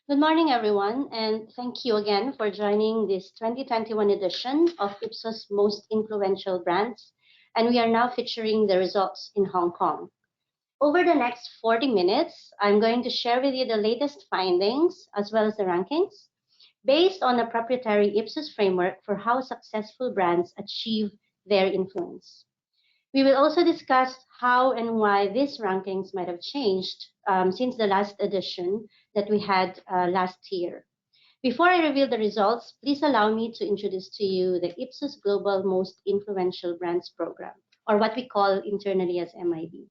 Good morning, everyone, and thank you again for joining this 2021 edition of Ipsos Most Influential Brands. And we are now featuring the results in Hong Kong. Over the next 40 minutes, I'm going to share with you the latest findings as well as the rankings based on a proprietary Ipsos framework for how successful brands achieve their influence. We will also discuss how and why these rankings might have changed since the last edition that we had last year. Before I reveal the results, please allow me to introduce to you the Ipsos Global Most Influential Brands Program, or what we call internally as MIB.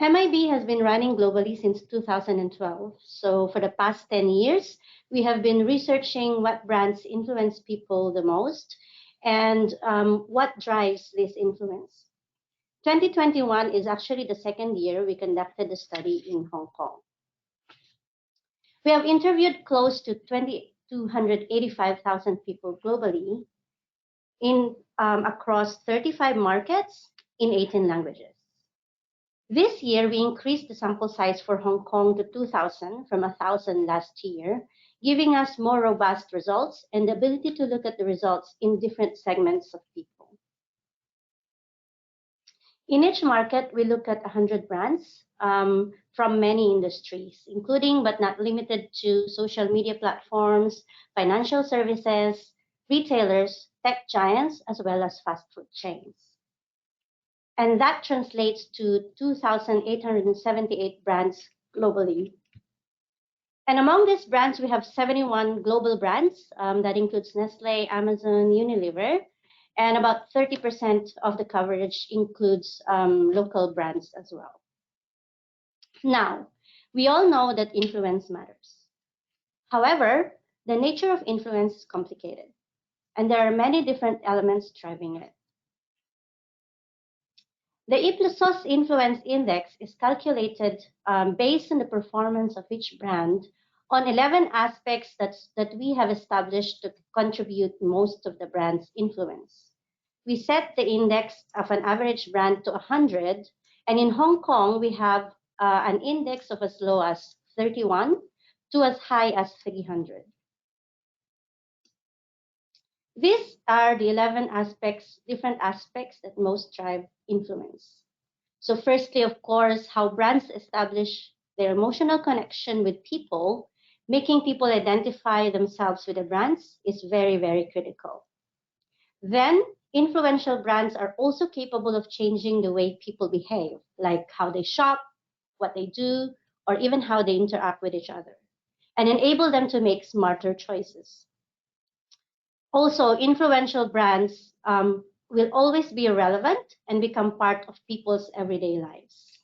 MIB has been running globally since 2012. So for the past 10 years, we have been researching what brands influence people the most and what drives this influence. 2021 is actually the second year we conducted the study in Hong Kong. We have interviewed close to 285,000 people globally in across 35 markets in 18 languages. This year, we increased the sample size for Hong Kong to 2,000 from 1,000 last year, giving us more robust results and the ability to look at the results in different segments of people. In each market, we look at 100 brands from many industries, including but not limited to social media platforms, financial services, retailers, tech giants, as well as fast food chains. And that translates to 2,878 brands globally. And among these brands, we have 71 global brands. That includes Nestle, Amazon, Unilever, and about 30% of the coverage includes local brands as well. Now, we all know that influence matters. However, the nature of influence is complicated, and there are many different elements driving it. The Ipsos Influence Index is calculated based on the performance of each brand on 11 aspects that we have established to contribute most of the brand's influence. We set the index of an average brand to 100, and in Hong Kong, we have an index of as low as 31 to as high as 300. These are the 11 different aspects that most drive influence. So firstly, of course, how brands establish their emotional connection with people, making people identify themselves with the brands is very, very critical. Then, influential brands are also capable of changing the way people behave, like how they shop, what they do, or even how they interact with each other, and enable them to make smarter choices. Also, influential brands will always be relevant and become part of people's everyday lives.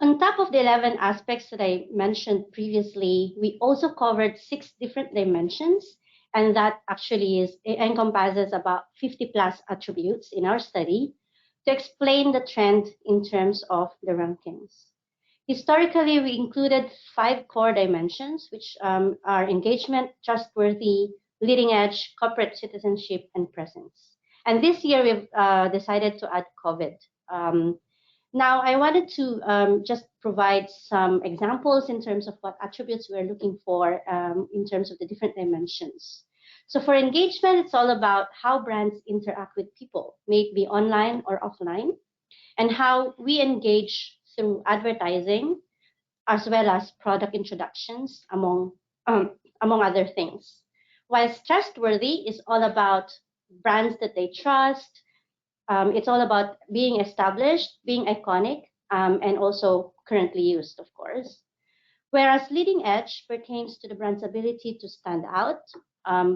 On top of the 11 aspects that I mentioned previously, we also covered 6 different dimensions, and that actually encompasses about 50 plus attributes in our study to explain the trend in terms of the rankings. Historically, we included 5 core dimensions, which are engagement, trustworthy, leading edge, corporate citizenship, and presence. And this year, we've decided to add COVID. Now, I wanted to just provide some examples in terms of what attributes we're looking for in terms of the different dimensions. So for engagement, it's all about how brands interact with people, may it be online or offline, and how we engage through advertising, as well as product introductions, among other things. Whilst trustworthy is all about brands that they trust, it's all about being established, being iconic, and also currently used, of course. Whereas leading edge pertains to the brand's ability to stand out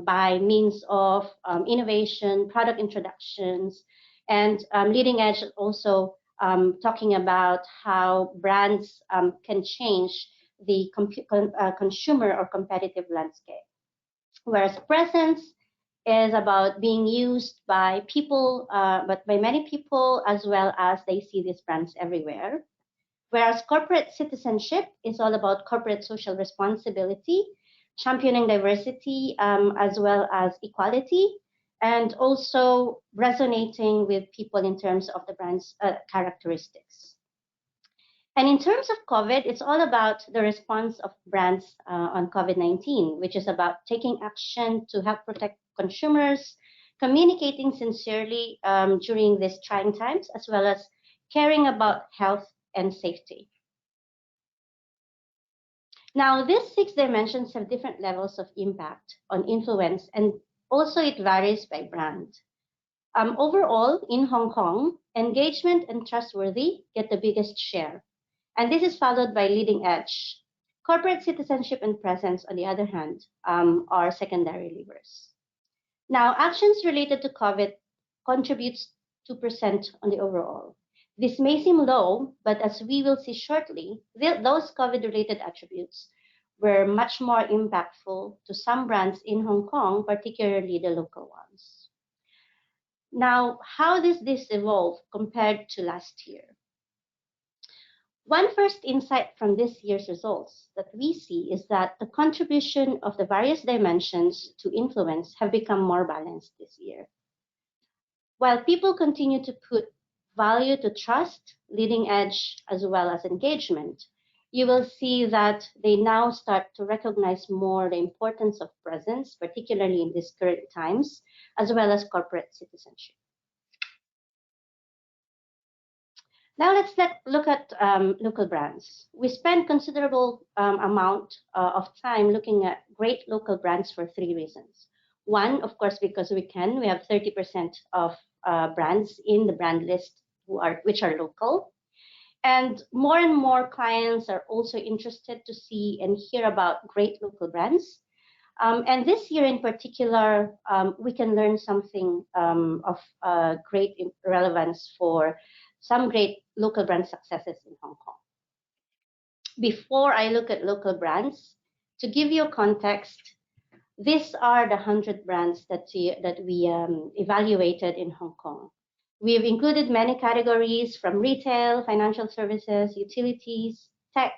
by means of innovation, product introductions, and leading edge also talking about how brands can change the consumer or competitive landscape. Whereas presence is about being used by people, but by many people, as well as they see these brands everywhere. Whereas corporate citizenship is all about corporate social responsibility, championing diversity, as well as equality, and also resonating with people in terms of the brand's characteristics. And in terms of COVID, it's all about the response of brands on COVID-19, which is about taking action to help protect consumers, communicating sincerely during these trying times, as well as caring about health and safety. Now, these six dimensions have different levels of impact on influence, and also it varies by brand. Overall, in Hong Kong, engagement and trustworthy get the biggest share, and this is followed by leading edge. Corporate citizenship and presence, on the other hand, are secondary levers. Now, actions related to COVID contributes 2% on the overall. This may seem low, but as we will see shortly, those COVID-related attributes were much more impactful to some brands in Hong Kong, particularly the local ones. Now, how does this evolve compared to last year? One first insight from this year's results that we see is that the contribution of the various dimensions to influence have become more balanced this year. While people continue to put value to trust, leading edge, as well as engagement, you will see that they now start to recognize more the importance of presence, particularly in these current times, as well as corporate citizenship. Now let's look at local brands. We spend considerable amount of time looking at great local brands for three reasons. One, of course, because we can. We have 30% of brands in the brand list which are local. And more clients are also interested to see and hear about great local brands. And this year in particular, we can learn something of great relevance for some great local brand successes in Hong Kong. Before I look at local brands, to give you context, these are the 100 brands that we evaluated in Hong Kong. We have included many categories from retail, financial services, utilities, tech,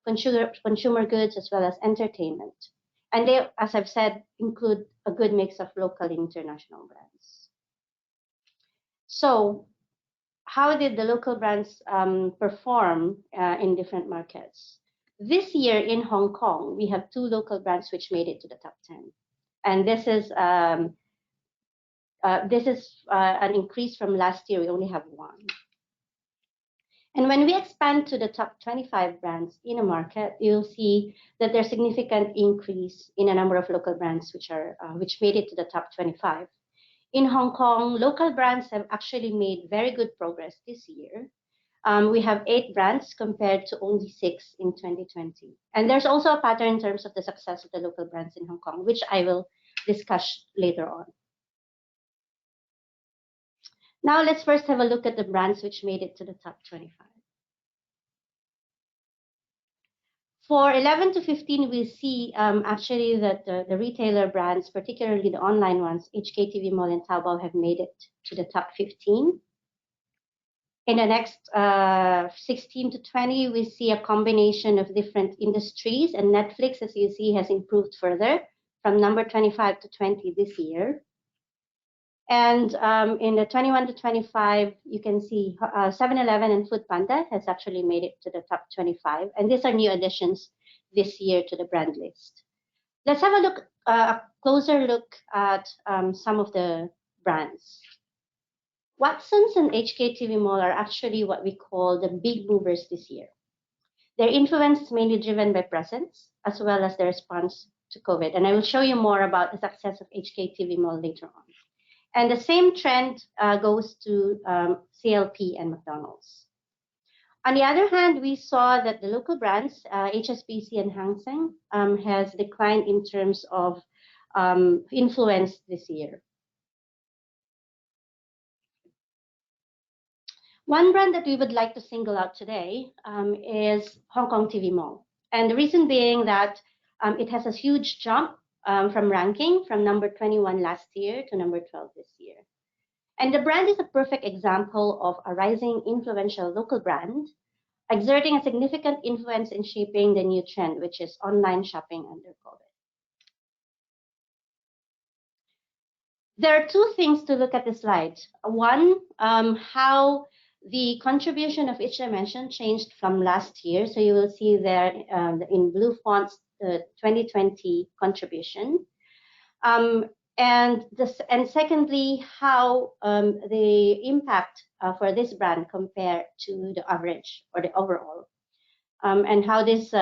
consumer goods, as well as entertainment. And they, as I've said, include a good mix of local and international brands. So how did the local brands perform in different markets? This year in Hong Kong, we have two local brands which made it to the top 10. And this is an increase from last year. We only have one. And when we expand to the top 25 brands in a market, you'll see that there's significant increase in a number of local brands which made it to the top 25. In Hong Kong, local brands have actually made very good progress this year. We have 8 brands compared to only 6 in 2020. And there's also a pattern in terms of the success of the local brands in Hong Kong, which I will discuss later on. Now let's first have a look at the brands which made it to the top 25. For 11 to 15, we see actually that the retailer brands, particularly the online ones, HKTV Mall and Taobao, have made it to the top 15. In the next 16 to 20, we see a combination of different industries, and Netflix, as you see, has improved further from number 25 to 20 this year. And in the 21 to 25, you can see 7-Eleven and Foodpanda has actually made it to the top 25. And these are new additions this year to the brand list. Let's have a closer look at some of the brands. Watsons and HKTV Mall are actually what we call the big movers this year. Their influence is mainly driven by presence as well as the response to COVID. And I will show you more about the success of HKTV Mall later on. And the same trend goes to CLP and McDonald's. On the other hand, we saw that the local brands, HSBC and Hang Seng, has declined in terms of influence this year. One brand that we would like to single out today is Hong Kong TV Mall. And the reason being that it has a huge jump from ranking from number 21 last year to number 12 this year. And the brand is a perfect example of a rising influential local brand exerting a significant influence in shaping the new trend, which is online shopping under COVID. There are two things to look at the slide. One, how the contribution of each dimension changed from last year. So you will see there in blue fonts the 2020 contribution. Um, and secondly, how the impact for this brand compare to the average or the overall, and how this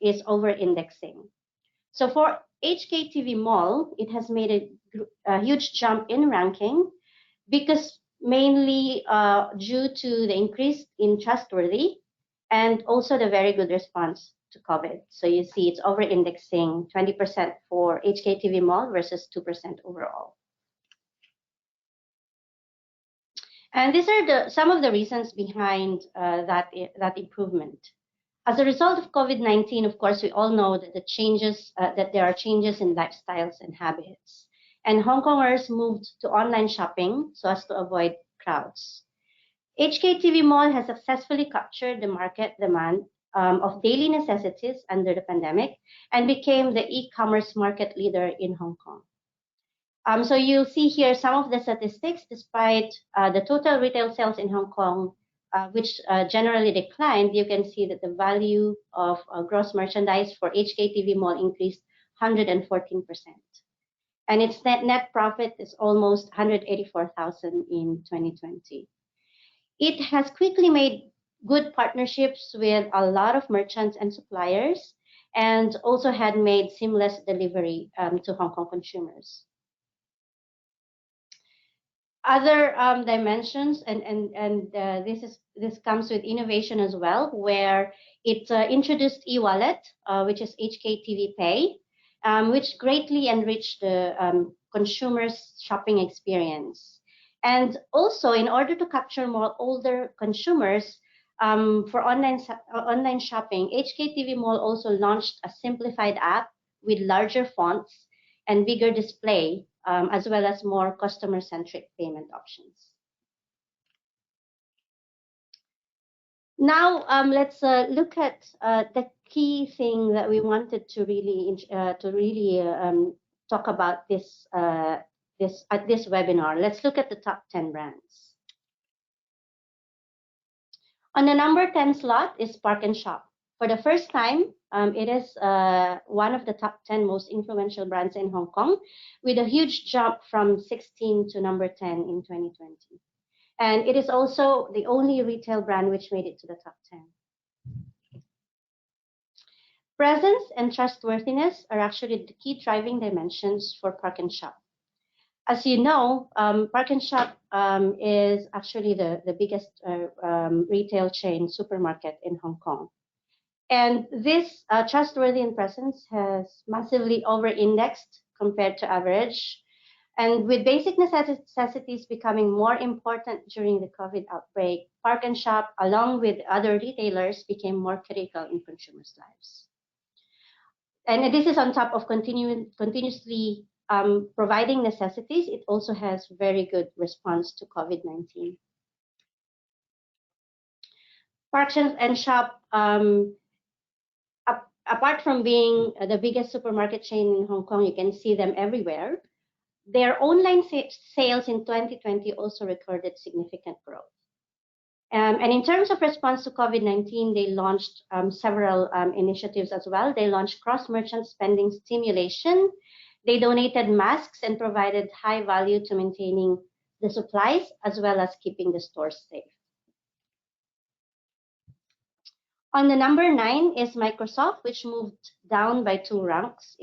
is over-indexing. So for HKTV Mall, it has made a huge jump in ranking because mainly due to the increase in trustworthy and also the very good response to COVID. So you see it's over-indexing 20% for HKTV Mall versus 2% overall. And these are some of the reasons behind that improvement. As a result of COVID-19, of course, we all know that that there are changes in lifestyles and habits. And Hong Kongers moved to online shopping so as to avoid crowds. HKTV Mall has successfully captured the market demand of daily necessities under the pandemic and became the e-commerce market leader in Hong Kong. So you'll see here some of the statistics. Despite the total retail sales in Hong Kong, which generally declined, you can see that the value of gross merchandise for HKTV Mall increased 114%. And its net profit is almost 184,000 in 2020. It has quickly made good partnerships with a lot of merchants and suppliers, and also had made seamless delivery to Hong Kong consumers. Other dimensions, and this comes with innovation as well, where it introduced e-wallet, which is HKTV Pay, which greatly enriched the consumer's shopping experience. And also, in order to capture more older consumers for online shopping, HKTV Mall also launched a simplified app with larger fonts and bigger display, as well as more customer-centric payment options. Now, let's look at the key thing that we wanted to really talk about this at this webinar. Let's look at the top 10 brands. On the number 10 slot is Park and Shop. For the first time, it is one of the top 10 most influential brands in Hong Kong, with a huge jump from 16 to number 10 in 2020. And it is also the only retail brand which made it to the top 10. Presence and trustworthiness are actually the key driving dimensions for Park and Shop. As you know, Park and Shop is actually the biggest retail chain supermarket in Hong Kong. And this trustworthy and presence has massively over-indexed compared to average. And with basic necessities becoming more important during the COVID outbreak, Park and Shop, along with other retailers, became more critical in consumers' lives. And this is on top of continuously providing necessities. It also has very good response to COVID-19. Park and Shop, apart from being the biggest supermarket chain in Hong Kong, you can see them everywhere. Their online sales in 2020 also recorded significant growth. And in terms of response to COVID-19, they launched several initiatives as well. They launched cross-merchant spending stimulation. They donated masks and provided high value to maintaining the supplies as well as keeping the stores safe. On the number 9 is Microsoft, which moved down by 2 ranks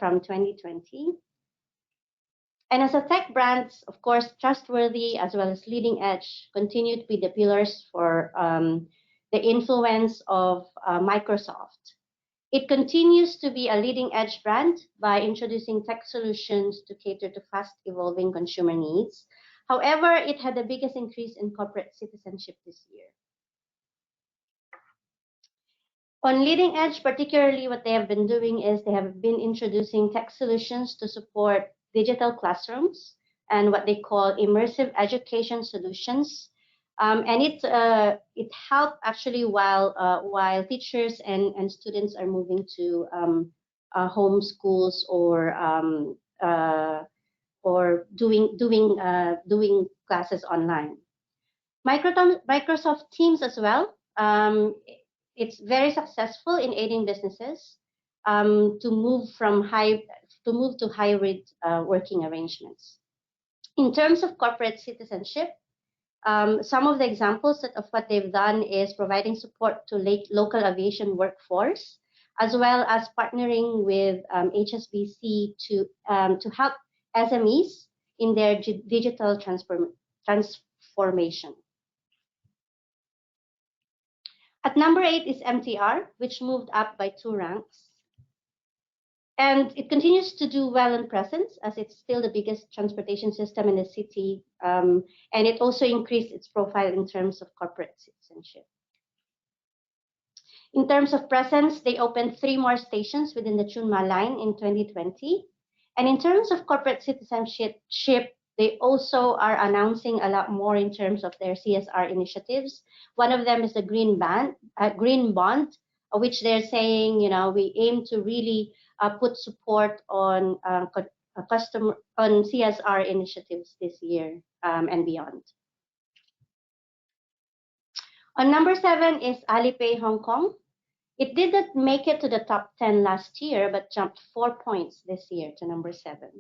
from 2020. And as a tech brand, of course, trustworthy as well as leading edge continue to be the pillars for the influence of Microsoft. It continues to be a leading edge brand by introducing tech solutions to cater to fast evolving consumer needs. However, it had the biggest increase in corporate citizenship this year. On leading edge, particularly what they have been doing is they have been introducing tech solutions to support digital classrooms and what they call immersive education solutions. And it helped actually while teachers and students are moving to home schools or or doing classes online. Microsoft Teams as well. It's very successful in aiding businesses to move to hybrid working arrangements. In terms of corporate citizenship, some of the examples of what they've done is providing support to local aviation workforce, as well as partnering with HSBC to help SMEs in their digital transformation. At number 8 is MTR, which moved up by 2 ranks. And it continues to do well in presence as it's still the biggest transportation system in the city. And it also increased its profile in terms of corporate citizenship. In terms of presence, they opened 3 more stations within the Chunma line in 2020. And in terms of corporate citizenship, they also are announcing a lot more in terms of their CSR initiatives. One of them is the green bond, which they're saying, we aim to really put support on on CSR initiatives this year and beyond. On number 7 is Alipay Hong Kong. It didn't make it to the top 10 last year, but jumped 4 points this year to number 7.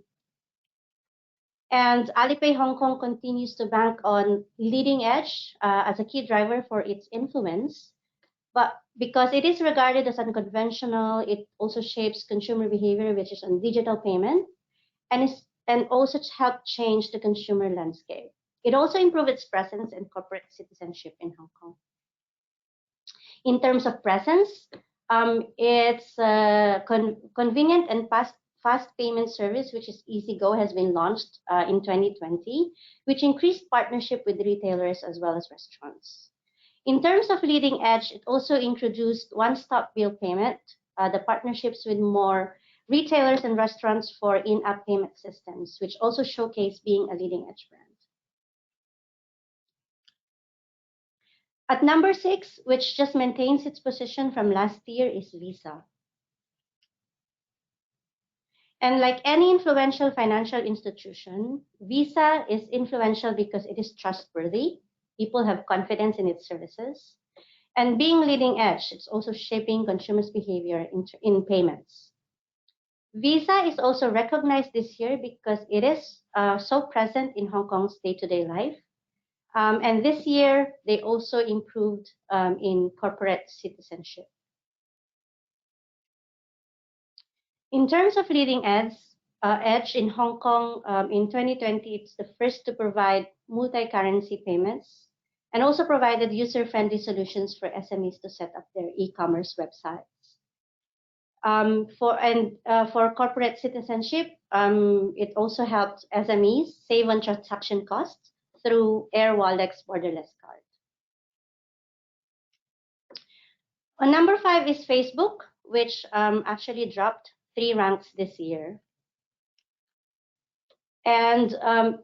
And Alipay Hong Kong continues to bank on leading edge as a key driver for its influence. But because it is regarded as unconventional, it also shapes consumer behavior, which is on digital payment, and also helped change the consumer landscape. It also improved its presence and corporate citizenship in Hong Kong. In terms of presence, it's convenient and fast payment service, which is EasyGo, has been launched in 2020, which increased partnership with retailers as well as restaurants. In terms of leading edge, it also introduced one-stop bill payment, the partnerships with more retailers and restaurants for in-app payment systems, which also showcase being a leading edge brand. At number 6, which just maintains its position from last year, is Visa. And like any influential financial institution, Visa is influential because it is trustworthy. People have confidence in its services. And being leading edge, it's also shaping consumers' behavior in payments. Visa is also recognized this year because it is so present in Hong Kong's day-to-day life. And this year, they also improved in corporate citizenship. In terms of leading edge in Hong Kong, in 2020, it's the first to provide multi-currency payments and also provided user-friendly solutions for SMEs to set up their e-commerce websites. For corporate citizenship, it also helped SMEs save on transaction costs through Air Wallet's borderless card. On number 5 is Facebook, which actually dropped 3 ranks this year. And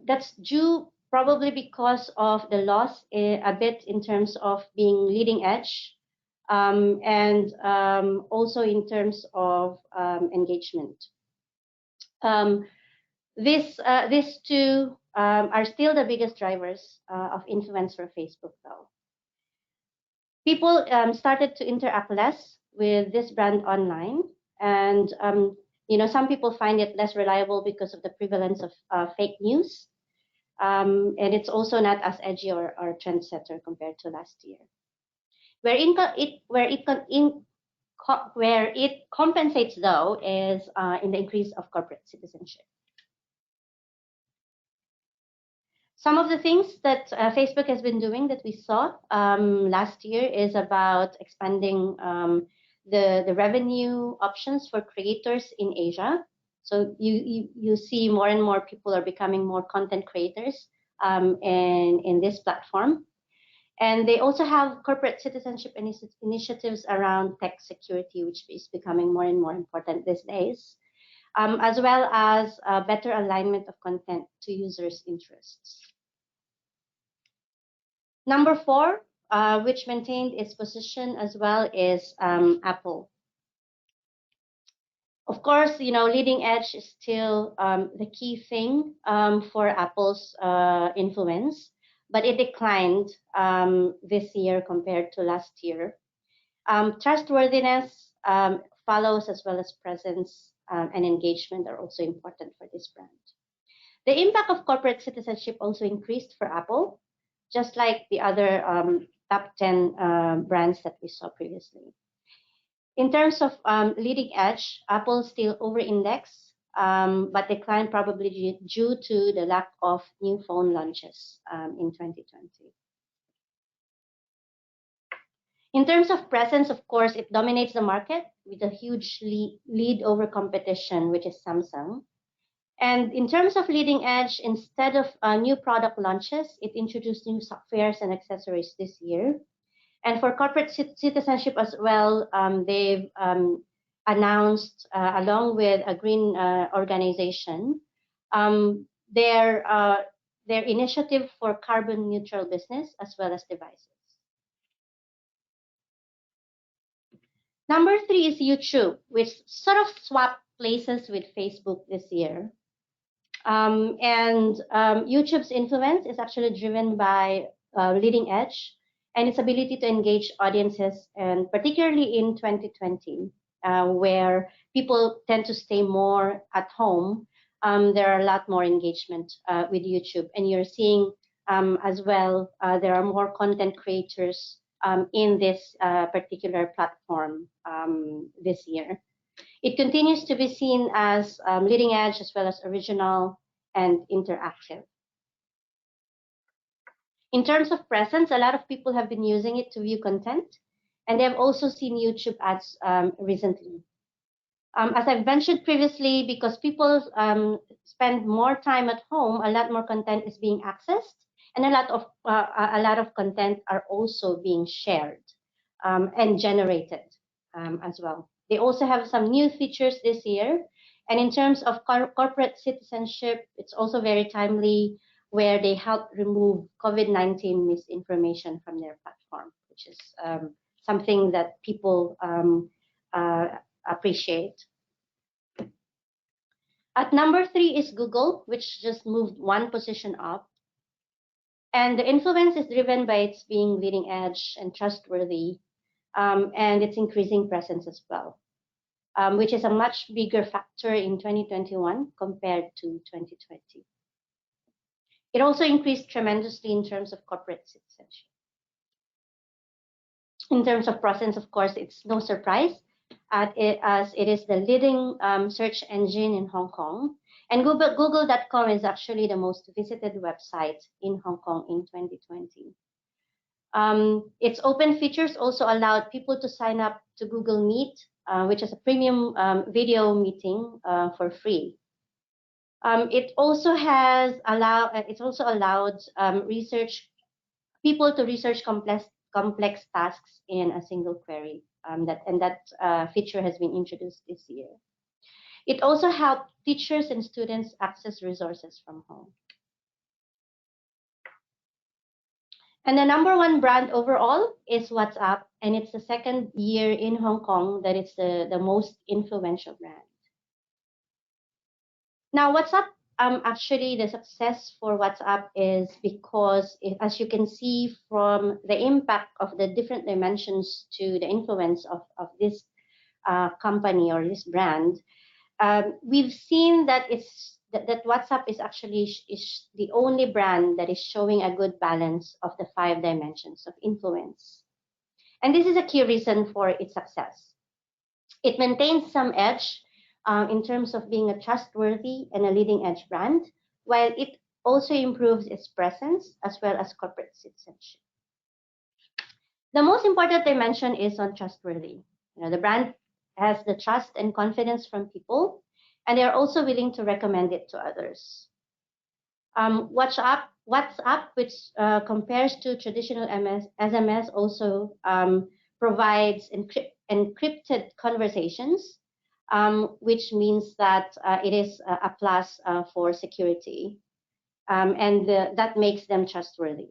that's due probably because of the loss a bit in terms of being leading edge and also in terms of engagement. These two are still the biggest drivers of influence for Facebook, though. People started to interact less with this brand online, and some people find it less reliable because of the prevalence of fake news, and it's also not as edgy or trendsetter compared to last year. Where it compensates, though, is in the increase of corporate citizenship. Some of the things that Facebook has been doing that we saw last year is about expanding the revenue options for creators in Asia. So you see more and more people are becoming more content creators in this platform. And they also have corporate citizenship initiatives around tech security, which is becoming more and more important these days, as well as better alignment of content to users' interests. Number 4, which maintained its position as well, is Apple. Of course, leading edge is still the key thing for Apple's influence, but it declined this year compared to last year. Trustworthiness follows, as well as presence and engagement are also important for this brand. The impact of corporate citizenship also increased for Apple, just like the other top 10 brands that we saw previously. In terms of leading edge, Apple still over-index, but declined probably due to the lack of new phone launches in 2020. In terms of presence, of course, it dominates the market with a huge lead over competition, which is Samsung. And in terms of leading edge, instead of new product launches, it introduced new softwares and accessories this year. And for corporate citizenship as well, they've announced, along with a green organization, their initiative for carbon neutral business as well as devices. Number 3 is YouTube, which sort of swapped places with Facebook this year. And YouTube's influence is actually driven by leading edge and its ability to engage audiences, and particularly in 2020, where people tend to stay more at home, there are a lot more engagement with YouTube. And you're seeing as well, there are more content creators in this particular platform this year. It continues to be seen as leading edge as well as original and interactive. In terms of presence, a lot of people have been using it to view content, and they have also seen YouTube ads recently. As I've mentioned previously, because people spend more time at home, a lot more content is being accessed, and a lot of content are also being shared and generated as well. They also have some new features this year. And in terms of corporate citizenship, it's also very timely, where they help remove COVID-19 misinformation from their platform, which is something that people appreciate. At number 3 is Google, which just moved one position up. And the influence is driven by its being leading edge and trustworthy, and its increasing presence as well, which is a much bigger factor in 2021 compared to 2020. It also increased tremendously in terms of corporate citizenship. In terms of presence, of course, it's no surprise as it is the leading search engine in Hong Kong. And Google.com is actually the most visited website in Hong Kong in 2020. Its open features also allowed people to sign up to Google Meet, which is a premium video meeting for free. It also allowed people to research complex tasks in a single query. That feature has been introduced this year. It also helped teachers and students access resources from home. And the number 1 brand overall is WhatsApp, and it's the second year in Hong Kong that it's the most influential brand. Now, WhatsApp, actually, the success for WhatsApp is because, as you can see from the impact of the different dimensions to the influence of this company or this brand, we've seen that that WhatsApp is actually is the only brand that is showing a good balance of the 5 dimensions of influence. And this is a key reason for its success. It maintains some edge in terms of being a trustworthy and a leading edge brand, while it also improves its presence as well as corporate citizenship. The most important dimension is on trustworthy. The brand has the trust and confidence from people, and they are also willing to recommend it to others. WhatsApp, which compares to traditional SMS, also provides encrypted conversations, which means that it is a plus for security, and that makes them trustworthy.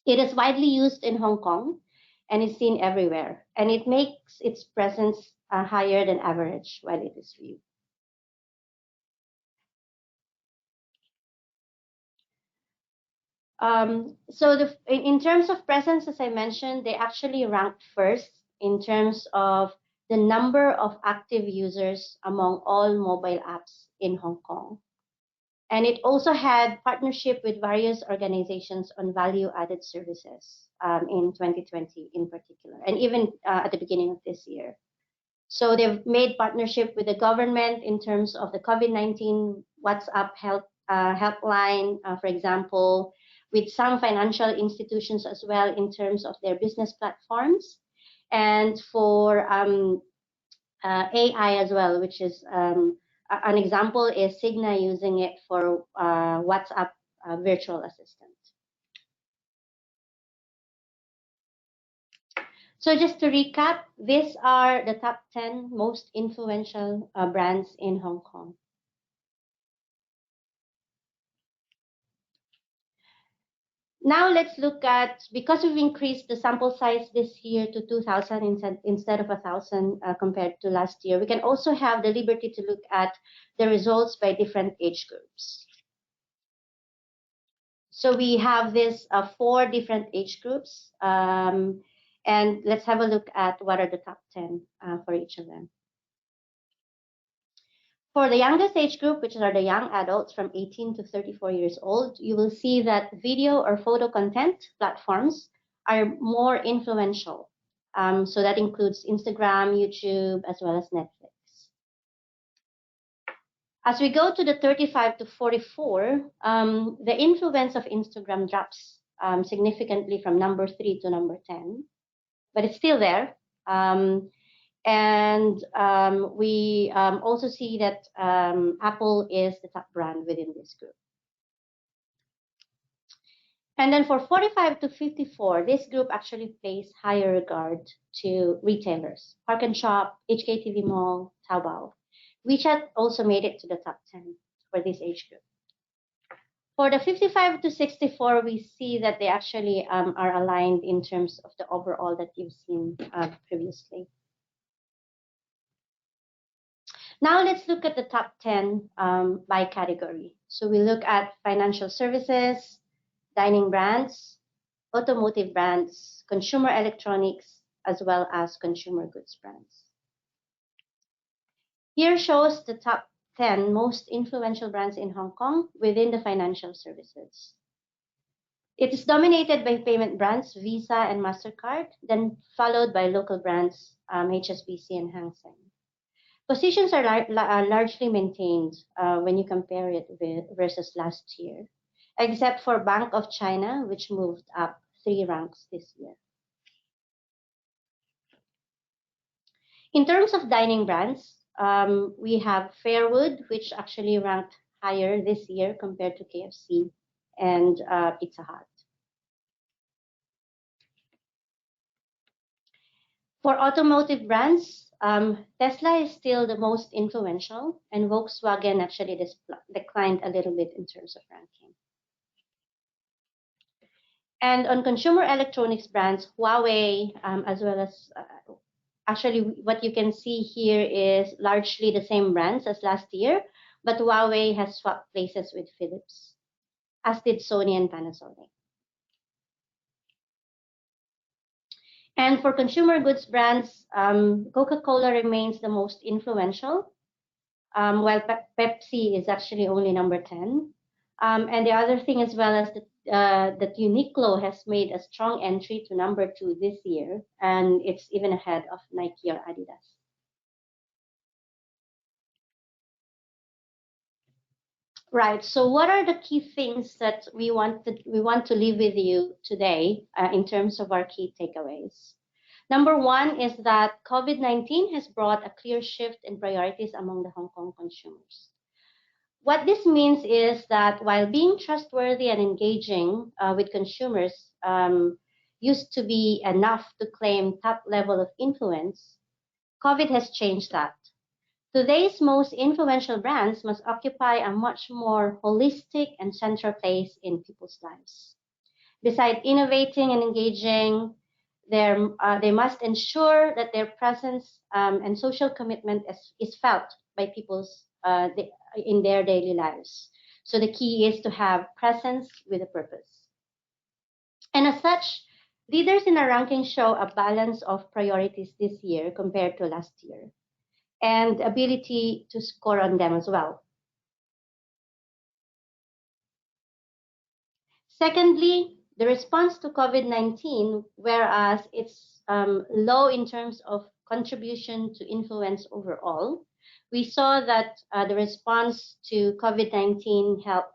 It is widely used in Hong Kong and is seen everywhere, and it makes its presence higher than average while it is viewed. In terms of presence, as I mentioned, they actually ranked first in terms of the number of active users among all mobile apps in Hong Kong. And it also had partnership with various organizations on value-added services in 2020 in particular, and even at the beginning of this year. So they've made partnership with the government in terms of the COVID-19 WhatsApp helpline, for example, with some financial institutions as well in terms of their business platforms, and for AI as well, which is an example is Cigna using it for WhatsApp virtual assistant. So just to recap, these are the top 10 most influential brands in Hong Kong. Now let's look at, because we've increased the sample size this year to 2,000 instead of 1,000 compared to last year, we can also have the liberty to look at the results by different age groups. So we have this 4 different age groups, and let's have a look at what are the top 10 for each of them. For the youngest age group, which are the young adults from 18 to 34 years old, you will see that video or photo content platforms are more influential. So that includes Instagram, YouTube, as well as Netflix. As we go to the 35 to 44, the influence of Instagram drops significantly from number 3 to number 10, but it's still there. We also see that Apple is the top brand within this group. And then for 45 to 54, this group actually pays higher regard to retailers, Park and Shop, HKTV Mall, Taobao. WeChat also made it to the top 10 for this age group. For the 55 to 64, we see that they actually are aligned in terms of the overall that you've seen previously. Now let's look at the top 10 by category. So we look at financial services, dining brands, automotive brands, consumer electronics, as well as consumer goods brands. Here shows the top 10 most influential brands in Hong Kong within the financial services. It is dominated by payment brands, Visa and MasterCard, then followed by local brands, HSBC and Hang Seng. Positions are largely maintained when you compare it versus last year, except for Bank of China, which moved up 3 ranks this year. In terms of dining brands, we have Fairwood, which actually ranked higher this year compared to KFC and Pizza Hut. For automotive brands, Tesla is still the most influential, and Volkswagen actually declined a little bit in terms of ranking. And on consumer electronics brands, Huawei, as well as actually what you can see here is largely the same brands as last year, but Huawei has swapped places with Philips, as did Sony and Panasonic. And for consumer goods brands, Coca-Cola remains the most influential, while Pepsi is actually only number 10. And the other thing as well is that Uniqlo has made a strong entry to number 2 this year, and it's even ahead of Nike or Adidas. Right. So, what are the key things that we want to leave with you today in terms of our key takeaways? Number 1 is that COVID-19 has brought a clear shift in priorities among the Hong Kong consumers. What this means is that while being trustworthy and engaging with consumers used to be enough to claim top level of influence, COVID has changed that. Today's most influential brands must occupy a much more holistic and central place in people's lives. Besides innovating and engaging, They must ensure that their presence and social commitment is felt by in their daily lives. So the key is to have presence with a purpose. And as such, leaders in our ranking show a balance of priorities this year compared to last year and ability to score on them as well. Secondly, the response to COVID-19, whereas it's low in terms of contribution to influence overall, we saw that the response to COVID-19 helped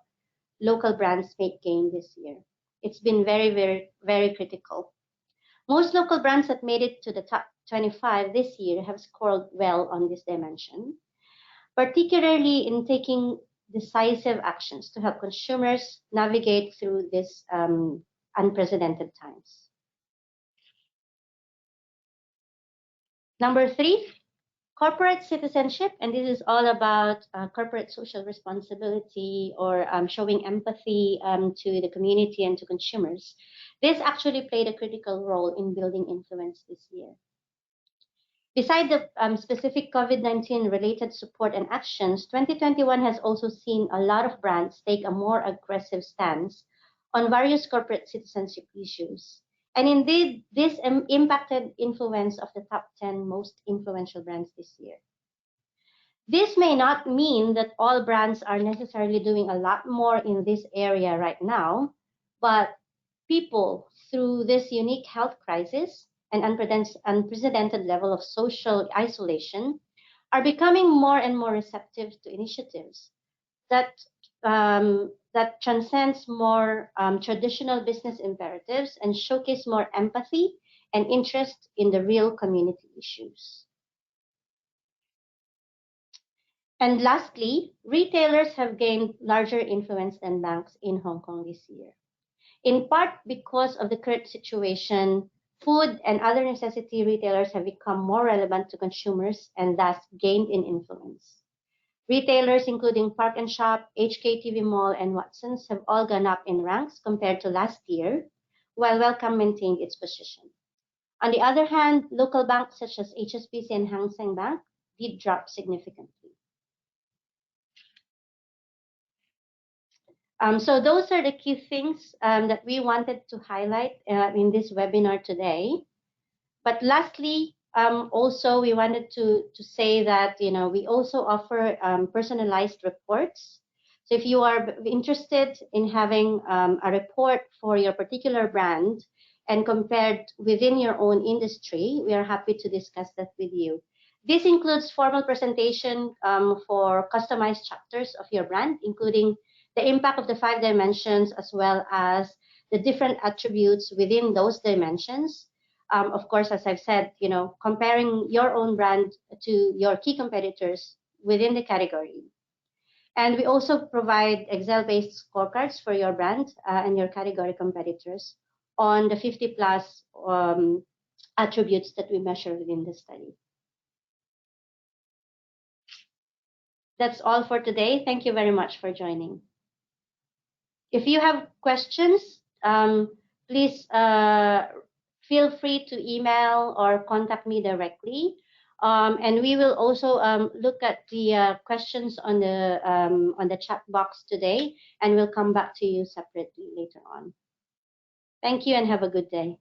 local brands make gain this year. It's been very, very, very critical. Most local brands that made it to the top 25 this year have scored well on this dimension, particularly in taking decisive actions to help consumers navigate through these unprecedented times. Number three, corporate citizenship, and this is all about corporate social responsibility or showing empathy to the community and to consumers. This actually played a critical role in building influence this year. Beside the specific COVID-19 related support and actions, 2021 has also seen a lot of brands take a more aggressive stance on various corporate citizenship issues. And indeed, this impacted influence of the top 10 most influential brands this year. This may not mean that all brands are necessarily doing a lot more in this area right now, but people, through this unique health crisis and unprecedented level of social isolation, are becoming more and more receptive to initiatives that that transcends more traditional business imperatives and showcase more empathy and interest in the real community issues. And lastly, retailers have gained larger influence than banks in Hong Kong this year. In part because of the current situation, food and other necessity retailers have become more relevant to consumers and thus gained in influence. Retailers including Park and Shop, HKTV Mall, and Watsons have all gone up in ranks compared to last year, while Wellcome maintained its position. On the other hand, local banks such as HSBC and Hang Seng Bank did drop significantly. So those are the key things that we wanted to highlight in this webinar today. But lastly, also we wanted to say that we also offer personalized reports. So if you are interested in having a report for your particular brand and compared within your own industry, we are happy to discuss that with you. This includes formal presentation for customized chapters of your brand, including the impact of the 5 dimensions, as well as the different attributes within those dimensions. Of course, as I've said, comparing your own brand to your key competitors within the category. And we also provide Excel-based scorecards for your brand and your category competitors on the 50 plus attributes that we measure within the study. That's all for today. Thank you very much for joining. If you have questions, please feel free to email or contact me directly. And we will also look at the questions on the chat box today, and we'll come back to you separately later on. Thank you and have a good day.